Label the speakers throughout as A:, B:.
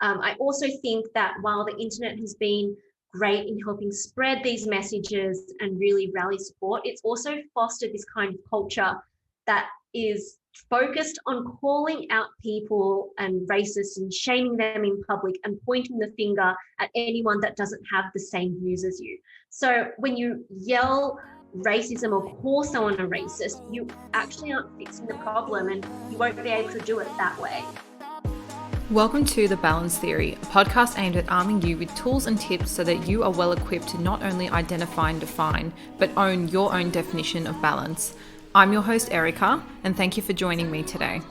A: I also think that while the internet has been great in helping spread these messages and really rally support, it's also fostered this kind of culture that is focused on calling out people and racists and shaming them in public and pointing the finger at anyone that doesn't have the same views as you. So when you yell racism or call someone a racist, you actually aren't fixing the problem, and you won't be able to do it that way.
B: Welcome to The Balance Theory, a podcast aimed at arming you with tools and tips so that you are well equipped to not only identify and define, but own your own definition of balance. I'm your host, Erica, and thank you for joining me today.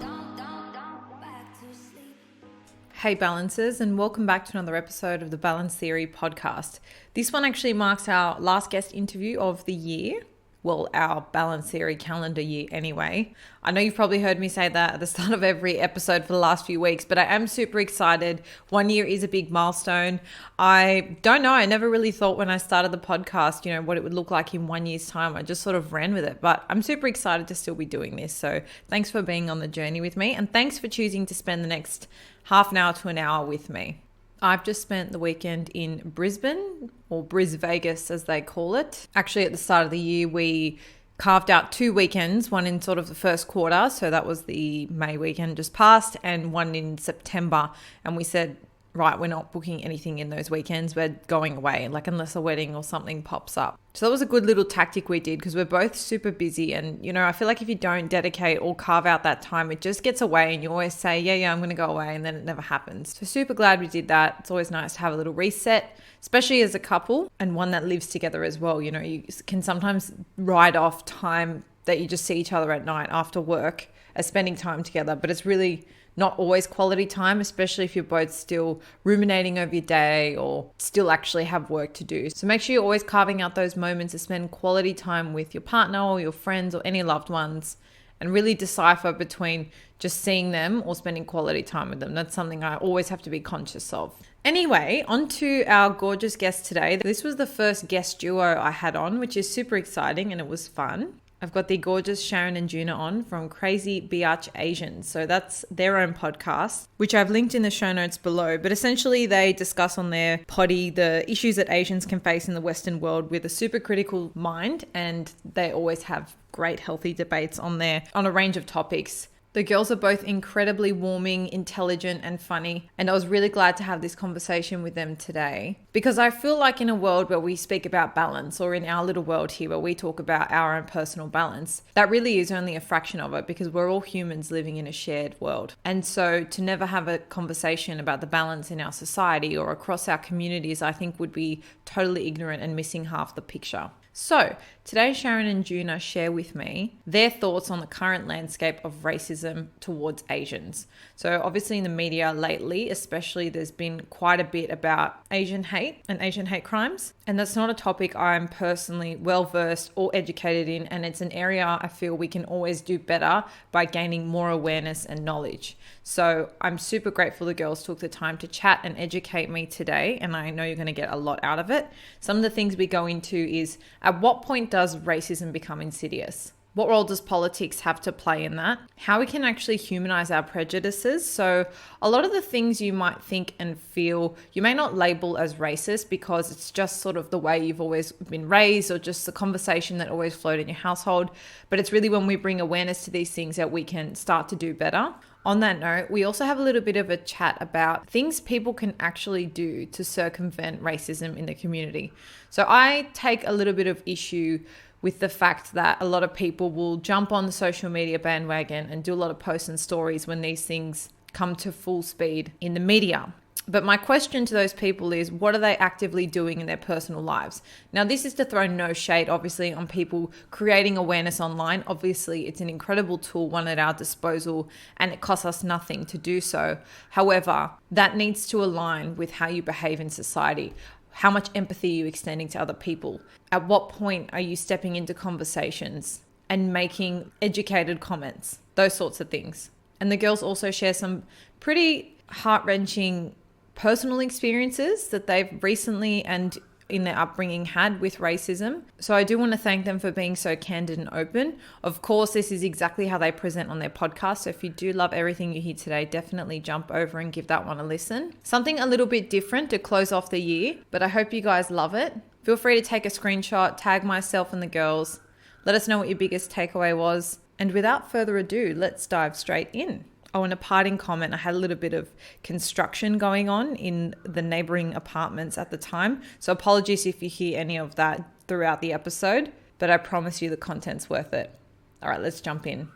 B: Hey Balancers, and welcome back to another episode of the Balance Theory podcast. This one actually marks our last guest interview of the year. Well, our Balance Theory calendar year anyway. I know you've probably heard me say that at the start of every episode for the last few weeks, but I am super excited. 1 year is a big milestone. I don't know. I never really thought when I started the podcast, what it would look like in 1 year's time. I just sort of ran with it, but I'm super excited to still be doing this. So thanks for being on the journey with me, and thanks for choosing to spend the next half an hour to an hour with me. I've just spent the weekend in Brisbane, or Bris Vegas as they call it. Actually, at the start of the year, we carved out 2 weekends, one in sort of the first quarter, so that was the May weekend just passed, and one in September. And we said, right, we're not booking anything in those weekends, we're going away, like unless a wedding or something pops up. So that was a good little tactic we did, because we're both super busy, and I feel like if you don't dedicate or carve out that time, it just gets away, and you always say, yeah, I'm going to go away, and then it never happens. So super glad we did that. It's always nice to have a little reset, especially as a couple, and one that lives together as well. You can sometimes write off time that you just see each other at night after work as spending time together, but it's really not always quality time, especially if you're both still ruminating over your day or still actually have work to do. So make sure you're always carving out those moments to spend quality time with your partner or your friends or any loved ones, and really decipher between just seeing them or spending quality time with them. That's something I always have to be conscious of. Anyway, on to our gorgeous guest today. This was the first guest duo I had on, which is super exciting, and it was fun. I've got the gorgeous Sharon Juna on from Crazy Biatch Asians. So that's their own podcast, which I've linked in the show notes below. But essentially they discuss on their potty the issues that Asians can face in the Western world with a super critical mind. And they always have great healthy debates on there on a range of topics. The girls are both incredibly warming, intelligent, and funny, and I was really glad to have this conversation with them today, because I feel like in a world where we speak about balance, or in our little world here where we talk about our own personal balance, that really is only a fraction of it, because we're all humans living in a shared world. And so to never have a conversation about the balance in our society or across our communities, I think would be totally ignorant and missing half the picture. So today, Sharon and Juna share with me their thoughts on the current landscape of racism towards Asians. So obviously in the media lately, especially, there's been quite a bit about Asian hate and Asian hate crimes. And that's not a topic I'm personally well versed or educated in. And it's an area I feel we can always do better by gaining more awareness and knowledge. So I'm super grateful the girls took the time to chat and educate me today. And I know you're going to get a lot out of it. Some of the things we go into is, at what point does racism become insidious? What role does politics have to play in that? How we can actually humanize our prejudices. So a lot of the things you might think and feel, you may not label as racist because it's just sort of the way you've always been raised, or just the conversation that always flowed in your household. But it's really when we bring awareness to these things that we can start to do better. On that note, we also have a little bit of a chat about things people can actually do to circumvent racism in the community. So I take a little bit of issue with the fact that a lot of people will jump on the social media bandwagon and do a lot of posts and stories when these things come to full speed in the media. But my question to those people is, what are they actively doing in their personal lives? Now, this is to throw no shade, obviously, on people creating awareness online. Obviously, it's an incredible tool, one at our disposal, and it costs us nothing to do so. However, that needs to align with how you behave in society. How much empathy are you extending to other people? At what point are you stepping into conversations and making educated comments? Those sorts of things. And the girls also share some pretty heart-wrenching personal experiences that they've recently and in their upbringing had with racism. So I do want to thank them for being so candid and open. Of course, this is exactly how they present on their podcast. So if you do love everything you hear today, definitely jump over and give that one a listen. Something a little bit different to close off the year, but I hope you guys love it. Feel free to take a screenshot, tag myself and the girls. Let us know what your biggest takeaway was. And without further ado, let's dive straight in. Oh, and a parting comment, I had a little bit of construction going on in the neighboring apartments at the time. So apologies if you hear any of that throughout the episode, but I promise you the content's worth it. All right, let's jump in.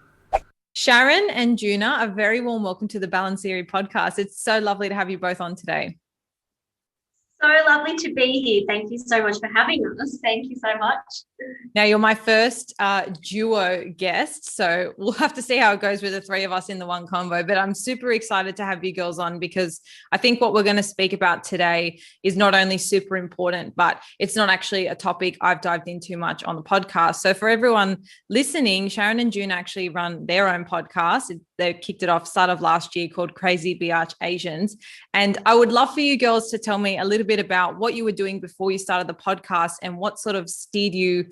B: Sharon and Juna, a very warm welcome to the Balance Theory podcast. It's so lovely to have you both on today.
A: So lovely to be here. Thank you so much for having us. Thank you so much.
B: Now, you're my first duo guest, so we'll have to see how it goes with the three of us in the one combo, but I'm super excited to have you girls on because I think what we're going to speak about today is not only super important, but it's not actually a topic I've dived into much on the podcast. So for everyone listening, Sharon and Juna actually run their own podcast. They kicked it off start of last year called Crazy Biatch Asians. And I would love for you girls to tell me a little bit about what you were doing before you started the podcast and what sort of steered you,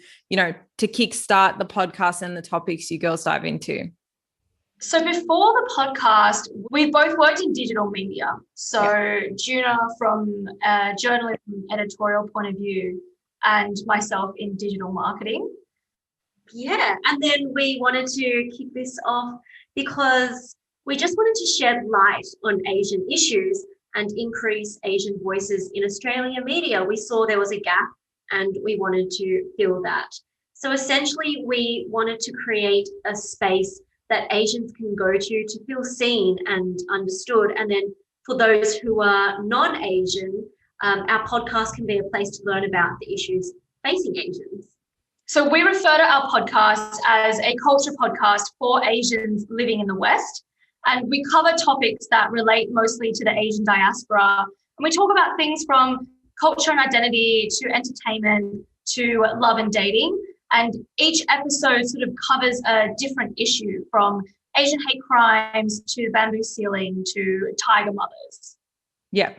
B: to kickstart the podcast and the topics you girls dive into.
C: So before the podcast, we both worked in digital media. So Juna from a journalism editorial point of view and myself in digital marketing.
A: Yeah, and then we wanted to kick this off because we just wanted to shed light on Asian issues and increase Asian voices in Australian media. We saw there was a gap and we wanted to fill that. So essentially, we wanted to create a space that Asians can go to feel seen and understood. And then for those who are non-Asian, our podcast can be a place to learn about the issues facing Asians.
C: So we refer to our podcast as a culture podcast for Asians living in the West. And we cover topics that relate mostly to the Asian diaspora. And we talk about things from culture and identity to entertainment to love and dating. And each episode sort of covers a different issue, from Asian hate crimes to bamboo ceiling to tiger mothers.
B: Yeah.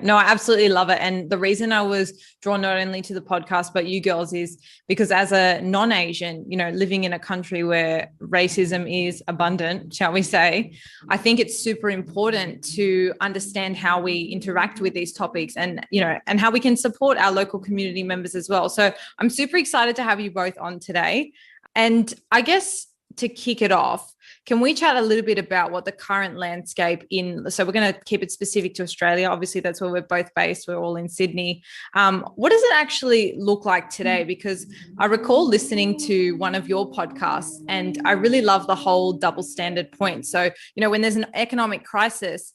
B: No, I absolutely love it. And the reason I was drawn not only to the podcast, but you girls is because as a non-Asian, living in a country where racism is abundant, shall we say, I think it's super important to understand how we interact with these topics and how we can support our local community members as well. So I'm super excited to have you both on today. And I guess to kick it off, can we chat a little bit about what the current landscape so we're going to keep it specific to Australia. Obviously, that's where we're both based. We're all in Sydney. What does it actually look like today? Because I recall listening to one of your podcasts and I really love the whole double standard point. So, when there's an economic crisis,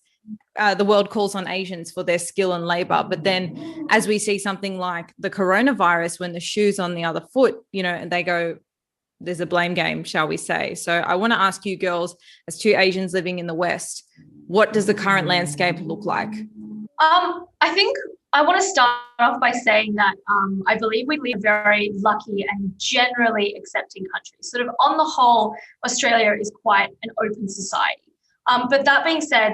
B: the world calls on Asians for their skill and labor. But then as we see something like the coronavirus, when the shoe's on the other foot, and they go, there's a blame game, shall we say. So I want to ask you girls, as two Asians living in the West, what does the current landscape look like?
C: I think I want to start off by saying that I believe we live very lucky and generally accepting country. Sort of on the whole, Australia is quite an open society. But that being said,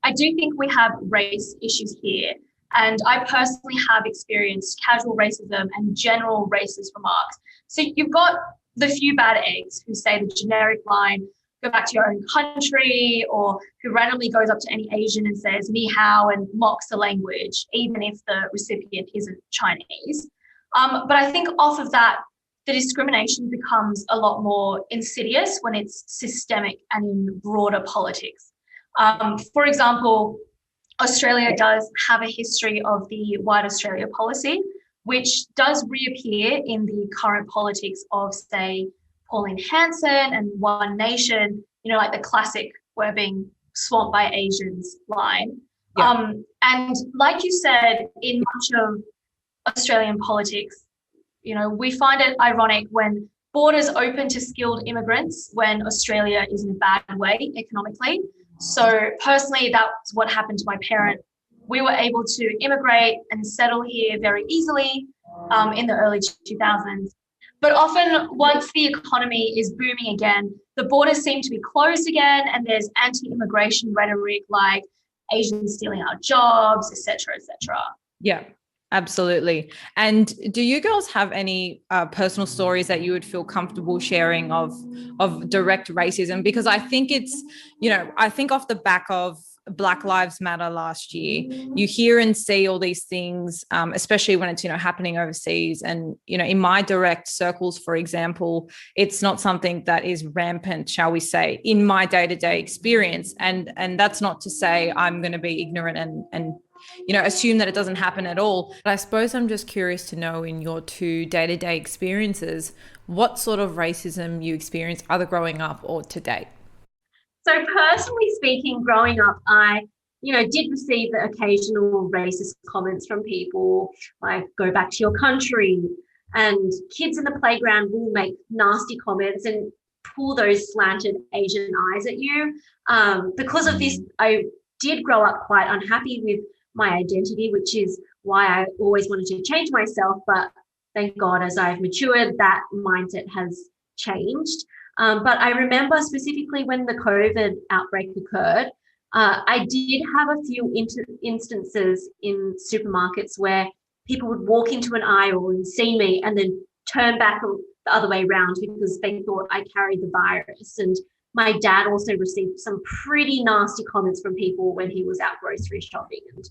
C: I do think we have race issues here. And I personally have experienced casual racism and general racist remarks. So you've got the few bad eggs who say the generic line, go back to your own country, or who randomly goes up to any Asian and says ni hao and mocks the language, even if the recipient isn't Chinese. But I think off of that, the discrimination becomes a lot more insidious when it's systemic and in broader politics. For example, Australia does have a history of the White Australia policy, which does reappear in the current politics of, say, Pauline Hanson and One Nation, like the classic "we're being swamped by Asians" line.
B: Yeah.
C: And like you said, in much of Australian politics, we find it ironic when borders open to skilled immigrants when Australia is in a bad way economically. So personally, that's what happened to my parent. We were able to immigrate and settle here very easily in the early 2000s. But often once the economy is booming again, the borders seem to be closed again, and there's anti-immigration rhetoric like Asians stealing our jobs, et cetera, et cetera.
B: Yeah. Absolutely. And do you girls have any personal stories that you would feel comfortable sharing of direct racism? Because I think it's, I think off the back of Black Lives Matter last year, you hear and see all these things, especially when it's, happening overseas. And, in my direct circles, for example, it's not something that is rampant, shall we say, in my day-to-day experience. And that's not to say I'm going to be ignorant and assume that it doesn't happen at all. But I suppose I'm just curious to know, in your two day-to-day experiences, what sort of racism you experienced either growing up or to date.
A: So personally speaking, growing up, I, did receive the occasional racist comments from people like, go back to your country. And kids in the playground will make nasty comments and pull those slanted Asian eyes at you. Because of this, I did grow up quite unhappy with my identity, which is why I always wanted to change myself. But thank God, as I've matured, that mindset has changed. But I remember specifically when the COVID outbreak occurred, I did have a few instances in supermarkets where people would walk into an aisle and see me and then turn back the other way around because they thought I carried the virus. And my dad also received some pretty nasty comments from people when he was out grocery shopping. And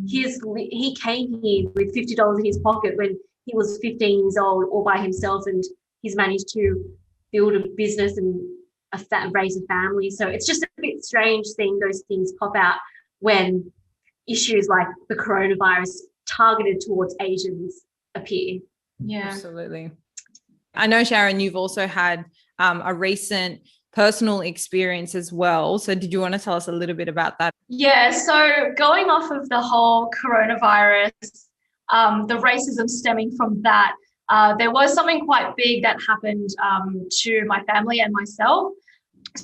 A: he came here with $50 in his pocket when he was 15 years old all by himself, and he's managed to build a business and raise a family. So it's just a bit strange seeing those things pop out when issues like the coronavirus targeted towards Asians appear.
C: Yeah,
B: absolutely. I know, Sharon, you've also had a recent personal experience as well. So did you want to tell us a little bit about that?
C: Yeah, so going off of the whole coronavirus, the racism stemming from that, there was something quite big that happened to my family and myself.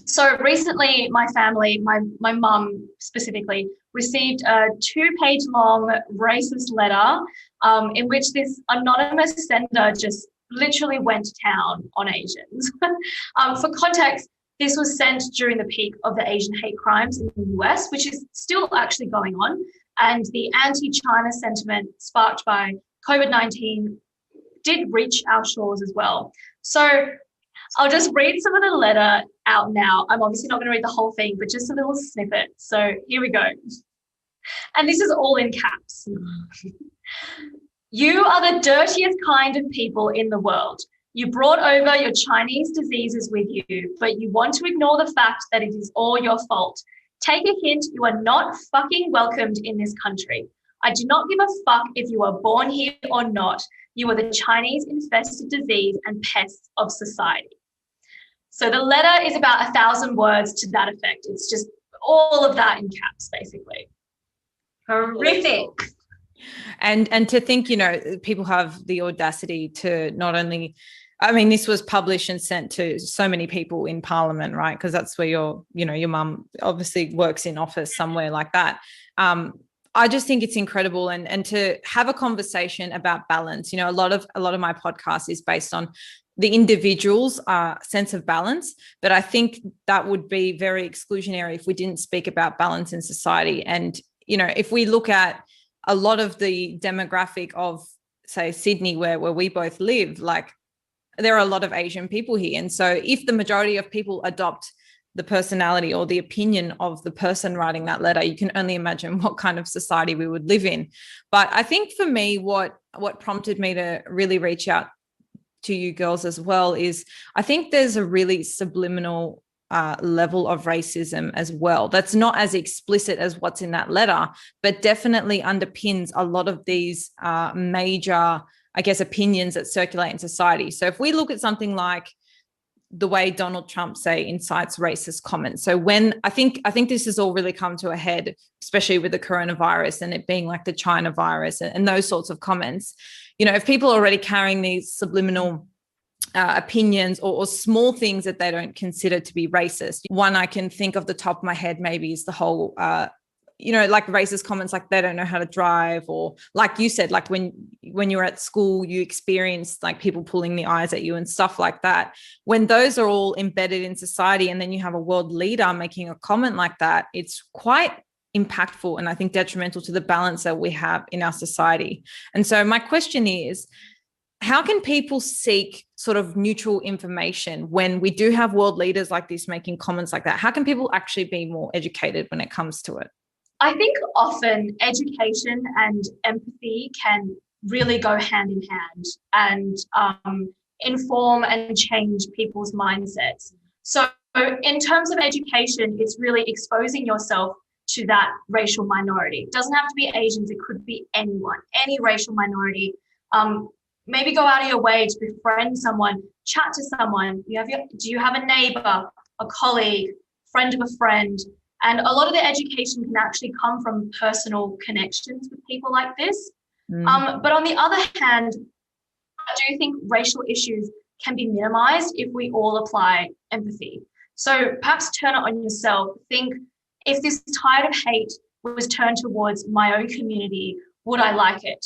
C: So recently, my family, my mum specifically, received a 2-page long racist letter in which this anonymous sender just literally went to town on Asians. For context, this was sent during the peak of the Asian hate crimes in the US, which is still actually going on, and the anti-China sentiment sparked by COVID-19 did reach our shores as well. So I'll just read some of the letter out now. I'm obviously not going to read the whole thing, but just a little snippet. So here we go. And this is all in caps. You are the dirtiest kind of people in the world. You brought over your Chinese diseases with you, but you want to ignore the fact that it is all your fault. Take a hint, you are not fucking welcomed in this country. I do not give a fuck if you are born here or not. You are the Chinese infested disease and pests of society. So the letter is about 1,000 words to that effect. It's just all of that in caps, basically.
A: Horrific.
B: And to think, people have the audacity to not only, this was published and sent to so many people in Parliament, right? Because that's where your mum obviously works in office somewhere like that. I just think it's incredible, and to have a conversation about balance. A lot of my podcast is based on the individual's sense of balance, but I think that would be very exclusionary if we didn't speak about balance in society. And if we look at a lot of the demographic of, say, Sydney, where we both live, like, there are a lot of Asian people here, and so if the majority of people adopt the personality or the opinion of the person writing that letter, you can only imagine what kind of society we would live in. But I think for me, what prompted me to really reach out to you girls as well is I think there's a really subliminal level of racism as well that's not as explicit as what's in that letter, but definitely underpins a lot of these major, I guess, opinions that circulate in society. So if we look at something like the way Donald Trump, say, incites racist comments. So when I think this has all really come to a head, especially with the coronavirus and it being like the China virus and those sorts of comments, if people are already carrying these subliminal opinions or small things that they don't consider to be racist. One I can think of the top of my head maybe is the whole, like racist comments like they don't know how to drive, or like you said, like when you were at school, you experienced like people pulling the eyes at you and stuff like that. When those are all embedded in society and then you have a world leader making a comment like that, it's quite impactful and I think detrimental to the balance that we have in our society. And so my question is, how can people seek sort of neutral information when we do have world leaders like this making comments like that? How can people actually be more educated when it comes to it?
C: I think often education and empathy can really go hand in hand and inform and change people's mindsets. So in terms of education, it's really exposing yourself to that racial minority. It doesn't have to be Asians, it could be anyone, any racial minority. Maybe go out of your way to befriend someone, chat to someone. Do you have a neighbor, a colleague, friend of a friend? And a lot of the education can actually come from personal connections with people like this. But on the other hand, I do think racial issues can be minimized if we all apply empathy. So perhaps turn it on yourself. Think, if this tide of hate was turned towards my own community, would I like it?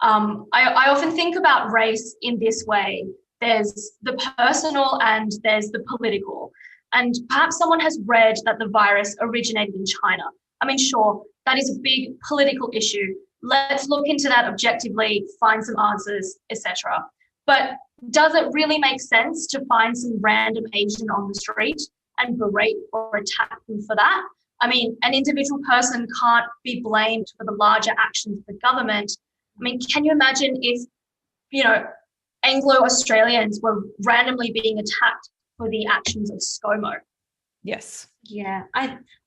C: I often think about race in this way. There's the personal and there's the political. And perhaps someone has read that the virus originated in China. I mean, sure, that is a big political issue. Let's look into that objectively, find some answers, etc. But does it really make sense to find some random Asian on the street and berate or attack them for that? I mean, an individual person can't be blamed for the larger actions of the government. I mean, can you imagine if, Anglo-Australians were randomly being attacked for the actions of ScoMo?
B: Yes.
A: Yeah.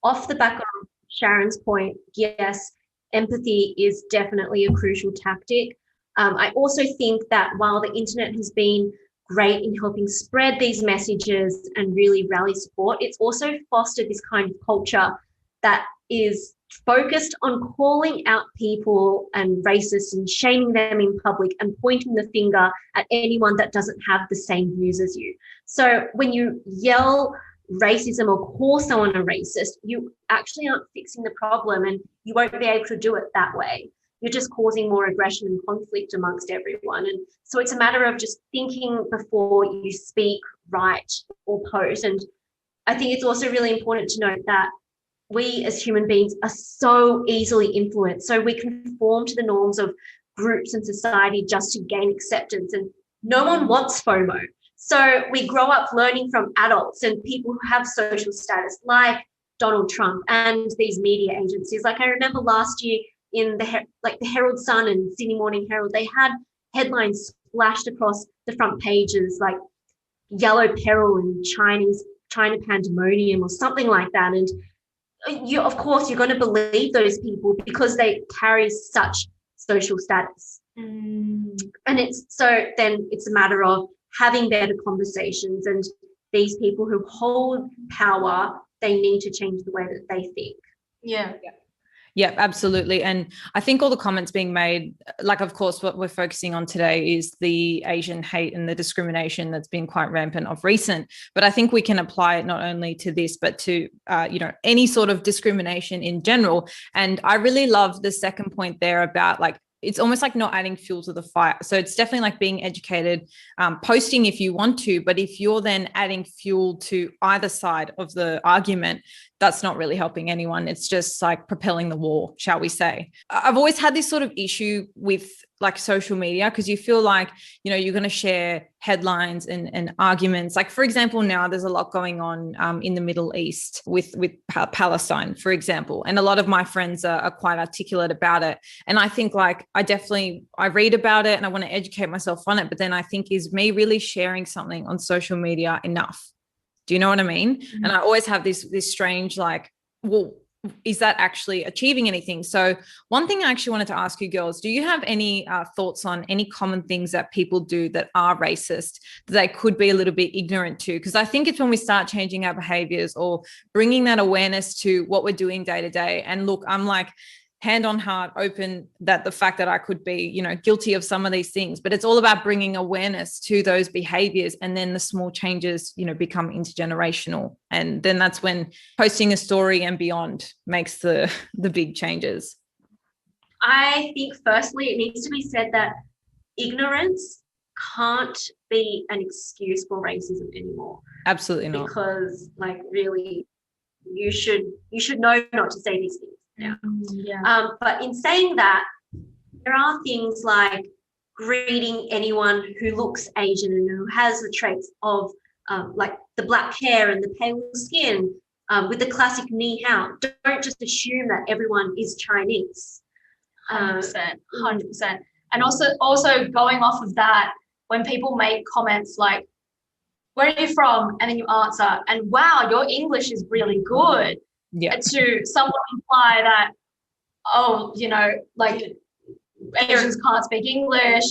A: Off the back of Sharon's point, yes, empathy is definitely a crucial tactic. I also think that while the internet has been great in helping spread these messages and really rally support, it's also fostered this kind of culture that is focused on calling out people and racists and shaming them in public and pointing the finger at anyone that doesn't have the same views as you. So when you yell racism or call someone a racist, you actually aren't fixing the problem, and you won't be able to do it that way. You're just causing more aggression and conflict amongst everyone. And so it's a matter of just thinking before you speak, write, or post. And I think it's also really important to note that we as human beings are so easily influenced. So we conform to the norms of groups and society just to gain acceptance. And no one wants FOMO. So we grow up learning from adults and people who have social status, like Donald Trump and these media agencies. Like I remember last year in the Herald Sun and Sydney Morning Herald, they had headlines splashed across the front pages like yellow peril and China pandemonium or something like that. And of course, you're going to believe those people because they carry such social status. And then it's a matter of having better conversations, and these people who hold power, they need to change the way that they think.
B: Yeah, absolutely. And I think all the comments being made, like, of course, what we're focusing on today is the Asian hate and the discrimination that's been quite rampant of recent. But I think we can apply it not only to this, but to, any sort of discrimination in general. And I really love the second point there about it's almost like not adding fuel to the fire. So it's definitely like being educated, posting if you want to, but if you're then adding fuel to either side of the argument, that's not really helping anyone. It's just like propelling the war, shall we say. I've always had this sort of issue with like social media, because you feel like, you're going to share headlines and arguments. Like, for example, now there's a lot going on in the Middle East with Palestine, for example. And a lot of my friends are quite articulate about it. And I think I read about it and I want to educate myself on it. But then I think, is me really sharing something on social media enough? Do you know what I mean? Mm-hmm. And I always have this strange, is that actually achieving anything? So one thing I actually wanted to ask you girls, do you have any thoughts on any common things that people do that are racist that they could be a little bit ignorant to? Because I think it's when we start changing our behaviors or bringing that awareness to what we're doing day to day. And look, I'm like, hand on heart, open that the fact that I could be, guilty of some of these things, but it's all about bringing awareness to those behaviors. And then the small changes, become intergenerational. And then that's when posting a story and beyond makes the big changes.
A: I think firstly, it needs to be said that ignorance can't be an excuse for racism anymore.
B: Absolutely not.
A: Because really, you should know not to say these things. now.
C: Yeah.
A: But in saying that, there are things like greeting anyone who looks Asian and who has the traits of like the black hair and the pale skin, with the classic ni hao. Don't just assume that everyone is Chinese.
C: 100%. And also going off of that, when people make comments like, where are you from? And then you answer, and wow, your English is really good.
B: Yeah.
C: To somewhat imply that, oh, you know, like Asians can't speak English.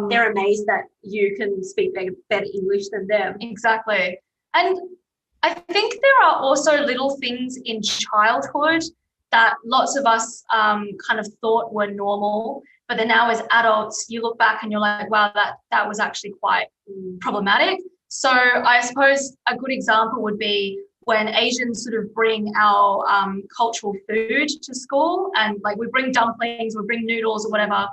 A: They're amazed that you can speak better English than them.
C: Exactly. And I think there are also little things in childhood that lots of us kind of thought were normal, but then now as adults, you look back and you're like, wow, that was actually quite problematic. So I suppose a good example would be when Asians sort of bring our cultural food to school, and like we bring dumplings, we bring noodles or whatever,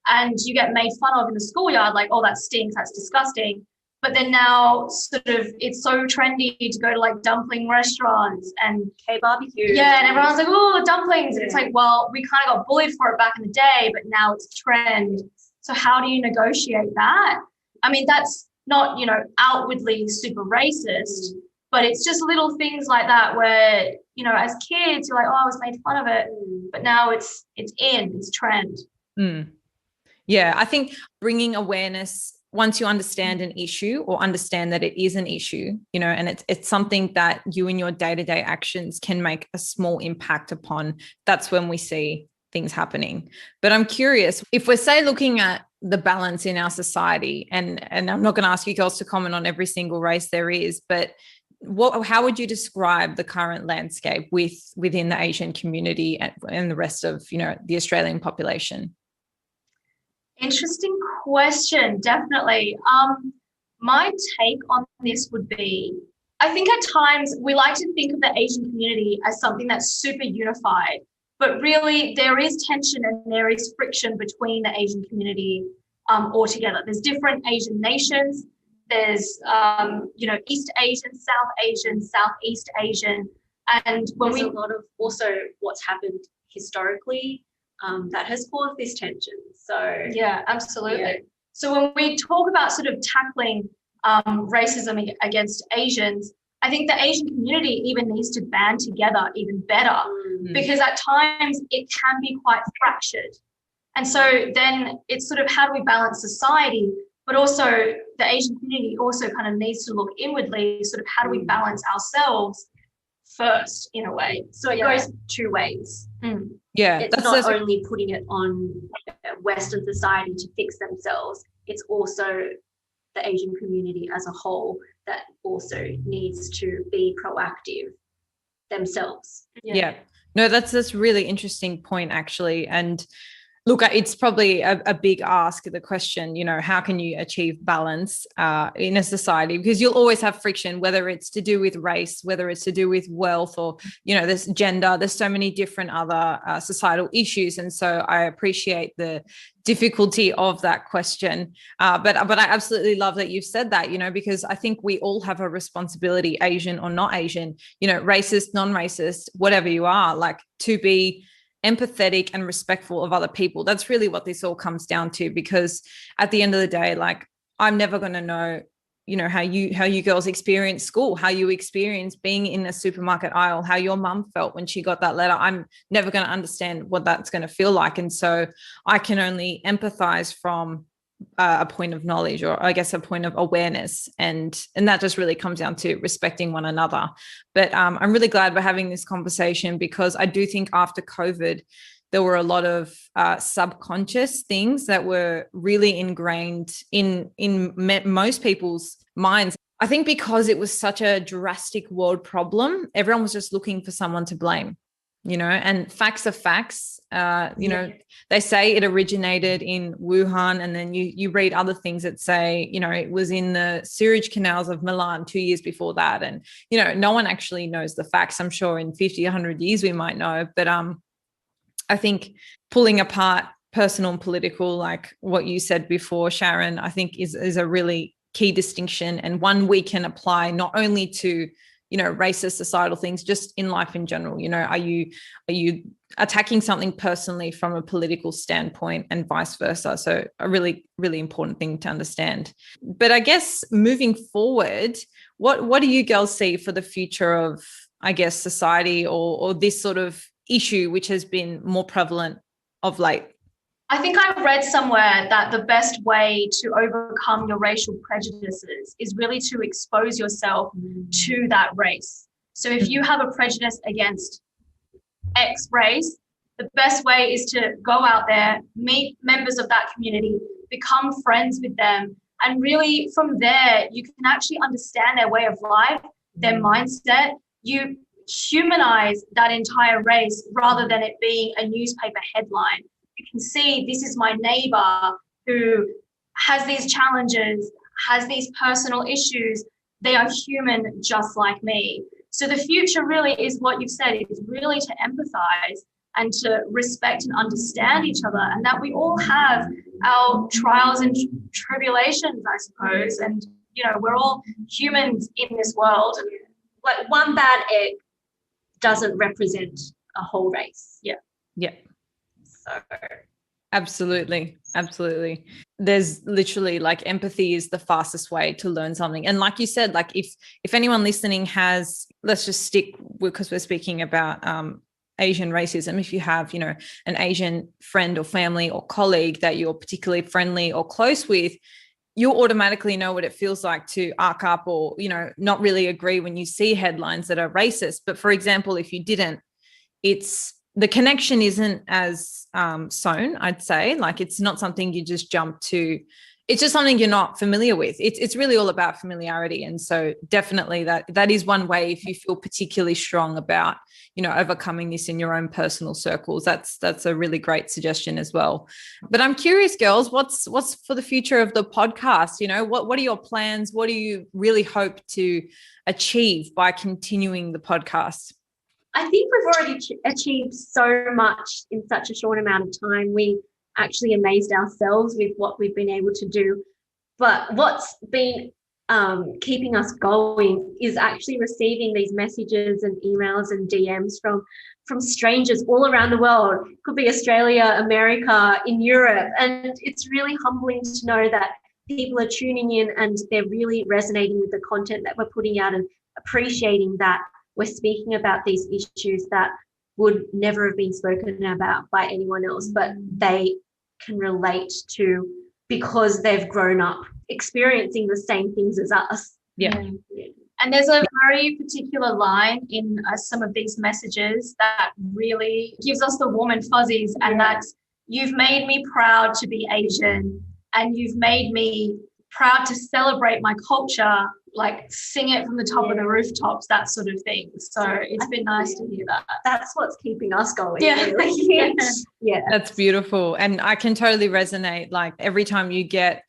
C: and you get made fun of in the schoolyard, like, oh, that stinks, that's disgusting. But then now sort of it's so trendy to go to like dumpling restaurants and
A: K-barbecue.
C: Yeah, and everyone's like, oh, dumplings. And it's like, well, we kind of got bullied for it back in the day, but now it's a trend. So how do you negotiate that? I mean, that's not, you know, outwardly super racist, but it's just little things like that where, you know, as kids, you're like, oh, I was made fun of it. But now it's trend.
B: Yeah, I think bringing awareness, once you understand an issue or understand that it is an issue, you know, and it's something that you in your day-to-day actions can make a small impact upon, that's when we see things happening. But I'm curious, if we're, say, looking at the balance in our society, and I'm not going to ask you girls to comment on every single race there is, but how would you describe the current landscape within the Asian community and the rest of, you know, the Australian population?
C: Interesting question, definitely. My take on this would be, I think at times we like to think of the Asian community as something that's super unified, but really there is tension and there is friction between the Asian community altogether. There's different Asian nations. There's, you know, East Asian, Southeast Asian. And when
A: there's a lot of also what's happened historically that has caused this tension. So
C: yeah, absolutely. Yeah. So when we talk about sort of tackling racism against Asians, I think the Asian community even needs to band together even better, because at times it can be quite fractured. And so then it's sort of, how do we balance society, but also the Asian community also kind of needs to look inwardly, sort of how do we balance ourselves first in a way.
A: So it goes two ways.
B: Yeah,
A: it's not only putting it on Western society to fix themselves, it's also the Asian community as a whole that also needs to be proactive themselves.
B: Yeah. No, that's a really interesting point, actually. And look, it's probably a big ask, the question, you know, how can you achieve balance in a society? Because you'll always have friction, whether it's to do with race, whether it's to do with wealth, or, you know, there's gender, there's so many different other societal issues. And so I appreciate the difficulty of that question. But I absolutely love that you've said that, you know, because I think we all have a responsibility, Asian or not Asian, you know, racist, non-racist, whatever you are, like, to be empathetic and respectful of other people. That's really what this all comes down to, because at the end of the day, like, I'm never going to know, you know, how you girls experience school, how you experience being in a supermarket aisle, how your mum felt when she got that letter. I'm never going to understand what that's going to feel like. And so I can only empathize from a point of knowledge, or I guess a point of awareness, and that just really comes down to respecting one another. But I'm really glad we're having this conversation, because I do think after COVID there were a lot of subconscious things that were really ingrained in most people's minds. I think because it was such a drastic world problem, everyone was just looking for someone to blame, you know, and facts are facts. You know, they say it originated in Wuhan, and then you read other things that say, you know, it was in the sewage canals of Milan 2 years before that. And, you know, no one actually knows the facts. I'm sure in 50, 100 years we might know. But I think pulling apart personal and political, like what you said before, Sharon, I think is a really key distinction, and one we can apply not only to, you know, racist societal things, just in life in general. You know, are you attacking something personally from a political standpoint and vice versa. So a really, really important thing to understand. But I guess moving forward, what do you girls see for the future of, I guess, society or this sort of issue, which has been more prevalent of late?
C: I think I read somewhere that the best way to overcome your racial prejudices is really to expose yourself to that race. So if you have a prejudice against X race, the best way is to go out there, meet members of that community, become friends with them. And really from there, you can actually understand their way of life, their mindset. You humanize that entire race rather than it being a newspaper headline. You can see this is my neighbor who has these challenges, has these personal issues. They are human just like me. So the future really is what you've said, is really to empathize and to respect and understand each other, and that we all have our trials and tribulations, I suppose. And, we're all humans in this world.
A: Like one bad egg doesn't represent a whole race.
C: Yeah.
B: Yeah.
A: So
B: absolutely. There's literally like empathy is the fastest way to learn something. And like you said, like if anyone listening has, let's just stick, because we're speaking about Asian racism, if you have, an Asian friend or family or colleague that you're particularly friendly or close with, you'll automatically know what it feels like to arc up or, not really agree when you see headlines that are racist. But for example, if you didn't, the connection isn't as sown, I'd say. Like it's not something you just jump to. It's just something you're not familiar with. It's really all about familiarity. And so definitely that is one way, if you feel particularly strong about, overcoming this in your own personal circles. That's a really great suggestion as well. But I'm curious, girls, what's for the future of the podcast? What are your plans? What do you really hope to achieve by continuing the podcast?
A: I think we've already achieved so much in such a short amount of time. We actually amazed ourselves with what we've been able to do. But what's been keeping us going is actually receiving these messages and emails and DMs from strangers all around the world. It could be Australia, America, in Europe. And it's really humbling to know that people are tuning in and they're really resonating with the content that we're putting out and appreciating that we're speaking about these issues that would never have been spoken about by anyone else, but they can relate to because they've grown up experiencing the same things as us.
B: Yeah.
C: And there's a very particular line in some of these messages that really gives us the warm and fuzzies, and that's, you've made me proud to be Asian, and you've made me proud to celebrate my culture, like sing it from the top of the rooftops, that sort of thing. So it's been nice to hear that.
A: That's what's keeping us going.
C: Yeah.
A: Really. Yeah.
B: That's beautiful. And I can totally resonate. Like every time you get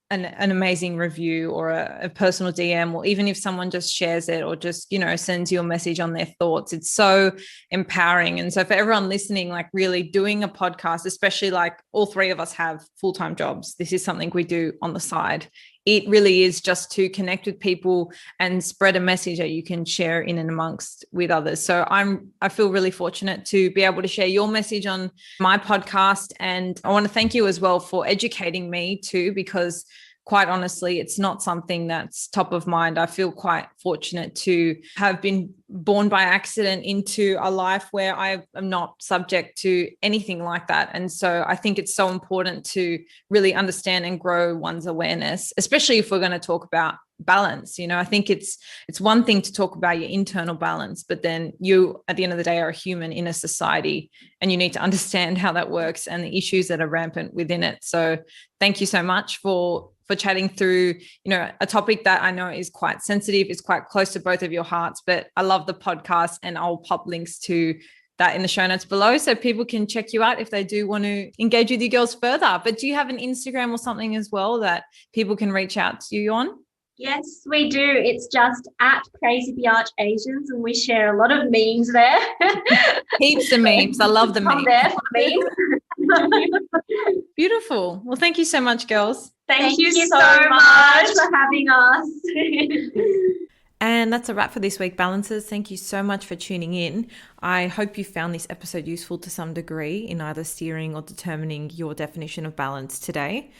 B: an amazing review or a personal DM, or even if someone just shares it or just, sends you a message on their thoughts, it's so empowering. And so for everyone listening, like really doing a podcast, especially like all three of us have full-time jobs. This is something we do on the side. It really is just to connect with people and spread a message that you can share in and amongst with others. So I feel really fortunate to be able to share your message on my podcast. And I want to thank you as well for educating me too, because quite honestly, it's not something that's top of mind. I feel quite fortunate to have been born by accident into a life where I am not subject to anything like that. And so I think it's so important to really understand and grow one's awareness, especially if we're going to talk about balance. I think it's one thing to talk about your internal balance, but then you, at the end of the day, are a human in a society, and you need to understand how that works and the issues that are rampant within it. So thank you so much for chatting through, a topic that I know is quite sensitive, is quite close to both of your hearts, but I love the podcast, and I'll pop links to that in the show notes below so people can check you out if they do want to engage with you girls further. But do you have an Instagram or something as well that people can reach out to you on?
A: Yes, we do. It's just at Crazy Biatch Asians, and we share a lot of memes there.
B: Heaps of memes. I love the memes.
A: Come there for memes.
B: Beautiful. Well, thank you so much, girls.
C: Thank you
A: so much for having us.
B: And that's a wrap for this week, Balancers. Thank you so much for tuning in. I hope you found this episode useful to some degree in either steering or determining your definition of balance today.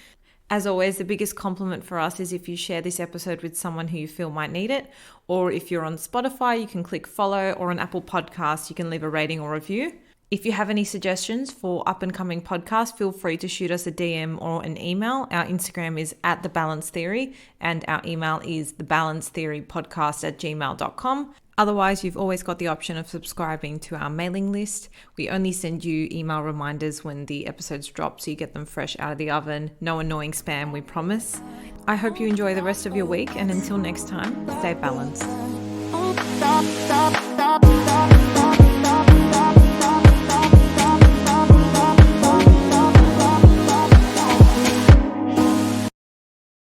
B: As always, the biggest compliment for us is if you share this episode with someone who you feel might need it, or if you're on Spotify, you can click follow, or on Apple Podcasts, you can leave a rating or review. If you have any suggestions for up and coming podcasts, feel free to shoot us a DM or an email. Our Instagram is @TheBalanceTheory and our email is thebalancetheorypodcast@gmail.com. Otherwise, you've always got the option of subscribing to our mailing list. We only send you email reminders when the episodes drop, so you get them fresh out of the oven. No annoying spam, we promise. I hope you enjoy the rest of your week, and until next time, stay balanced.